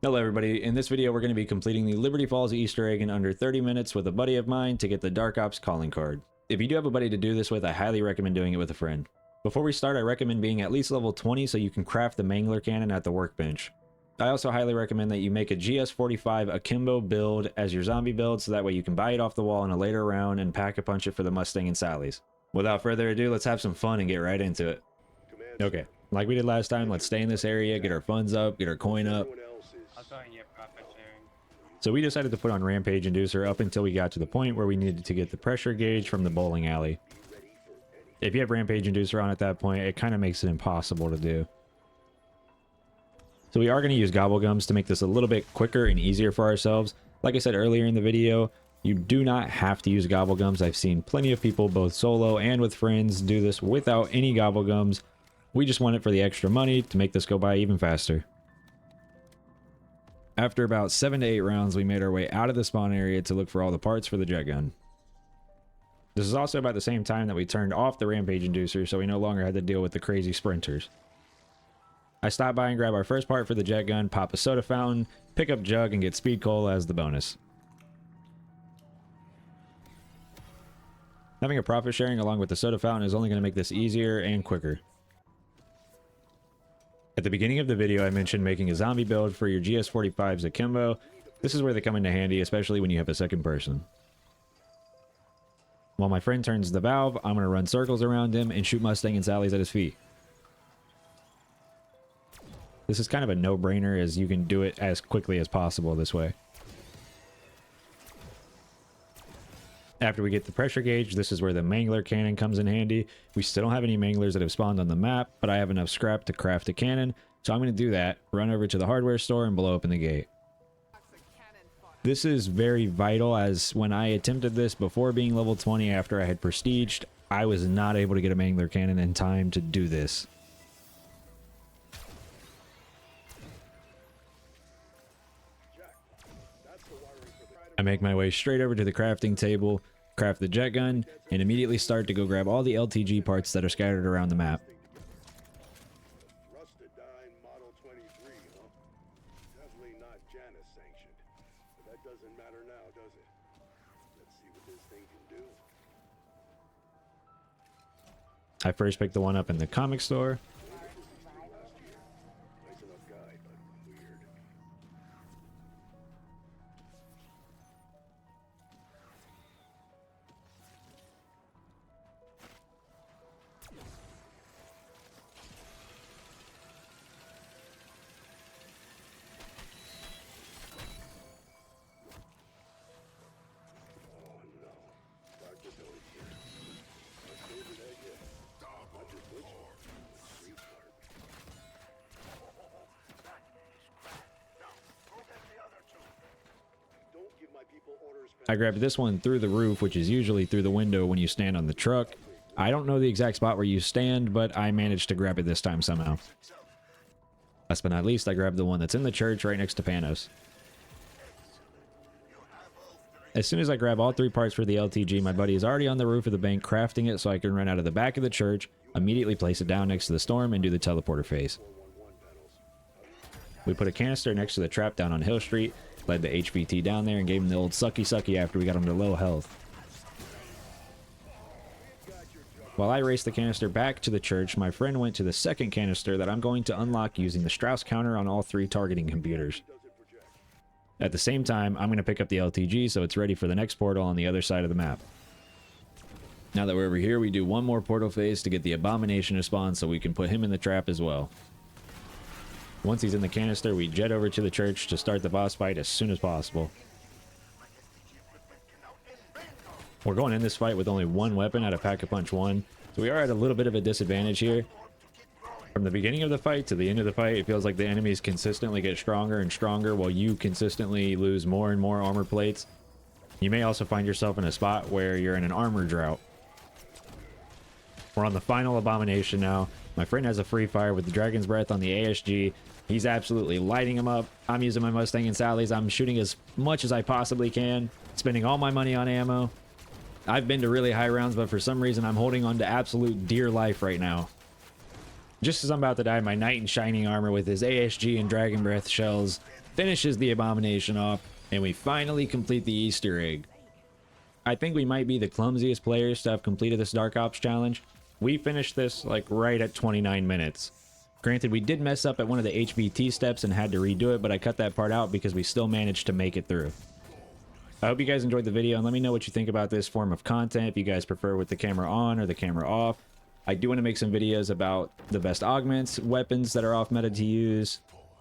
Hello everybody, in this video we're going to be completing the Liberty Falls Easter egg in under 30 minutes with a buddy of mine to get the Dark Ops calling card. If you do have a buddy to do this with, I highly recommend doing it with a friend. Before we start, I recommend being at least level 20 so you can craft the Mangler cannon at the workbench. I also highly recommend that you make a GS45 Akimbo build as your zombie build so that way you can buy it off the wall in a later round and pack a punch it for the Mustang and Sally's. Without further ado, let's have some fun and get right into it. Okay, like we did last time, let's stay in this area, get our funds up, get our coin up. So we decided to put on Rampage Inducer up until we got to the point where we needed to get the pressure gauge from the bowling alley. If you have Rampage Inducer on at that point, it kind of makes it impossible to do. So we are going to use Gobblegums to make this a little bit quicker and easier for ourselves. Like I said earlier in the video, you do not have to use Gobblegums. I've seen plenty of people, both solo and with friends, do this without any Gobblegums. We just want it for the extra money to make this go by even faster. After about 7 to 8 rounds, we made our way out of the spawn area to look for all the parts for the jet gun. This is also about the same time that we turned off the Rampage Inducer, so we no longer had to deal with the crazy sprinters. I stopped by and grabbed our first part for the jet gun, pop a soda fountain, pick up Jug, and get Speed Coal as the bonus. Having a profit sharing along with the soda fountain is only going to make this easier and quicker. At the beginning of the video, I mentioned making a zombie build for your GS45's Akimbo. This is where they come into handy, especially when you have a second person. While my friend turns the valve, I'm going to run circles around him and shoot Mustang and Sally's at his feet. This is kind of a no-brainer as you can do it as quickly as possible this way. After we get the pressure gauge, this is where the Mangler cannon comes in handy. We still don't have any Manglers that have spawned on the map, but I have enough scrap to craft a cannon, so I'm going to do that, run over to the hardware store and blow open the gate. This is very vital, as when I attempted this before being level 20 after I had prestiged, I was not able to get a Mangler cannon in time to do this. I make my way straight over to the crafting table, craft the jet gun, and immediately start to go grab all the LTG parts that are scattered around the map. I first picked the one up in the comic store. I grabbed this one through the roof, which is usually through the window when you stand on the truck. I don't know the exact spot where you stand, but I managed to grab it this time somehow. Last but not least, I grabbed the one that's in the church right next to Panos. As soon as I grab all 3 parts for the LTG, my buddy is already on the roof of the bank crafting it so I can run out of the back of the church, immediately place it down next to the storm, and do the teleporter phase. We put a canister next to the trap down on Hill Street, led the HVT down there, and gave him the old sucky after we got him to low health. While I raced the canister back to the church, my friend went to the second canister that I'm going to unlock using the Strauss counter on all 3 targeting computers. At the same time, I'm going to pick up the LTG so it's ready for the next portal on the other side of the map. Now that we're over here, we do one more portal phase to get the Abomination to spawn so we can put him in the trap as well. Once he's in the canister, we jet over to the church to start the boss fight as soon as possible. We're going in this fight with only 1 weapon out of Pack-a-Punch 1, so we are at a little bit of a disadvantage here. From the beginning of the fight to the end of the fight, it feels like the enemies consistently get stronger and stronger while you consistently lose more and more armor plates. You may also find yourself in a spot where you're in an armor drought. We're on the final Abomination now. My friend has a free fire with the Dragon's Breath on the ASG. He's absolutely lighting him up. I'm using my Mustang and Sally's. I'm shooting as much as I possibly can, spending all my money on ammo. I've been to really high rounds, but for some reason I'm holding on to absolute dear life right now. Just as I'm about to die, my Knight in Shining armor with his ASG and Dragon Breath shells finishes the abomination off, and we finally complete the Easter egg. I think we might be the clumsiest players to have completed this Dark Ops challenge. We finished this like right at 29 minutes. Granted, we did mess up at one of the HVT steps and had to redo it, but I cut that part out because we still managed to make it through. I hope you guys enjoyed the video, and let me know what you think about this form of content, if you guys prefer with the camera on or the camera off. I do want to make some videos about the best augments, weapons that are off meta to use,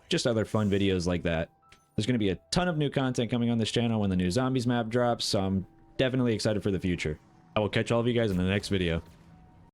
just other fun videos like that. There's going to be a ton of new content coming on this channel when the new zombies map drops, so I'm definitely excited for the future. I will catch all of you guys in the next video.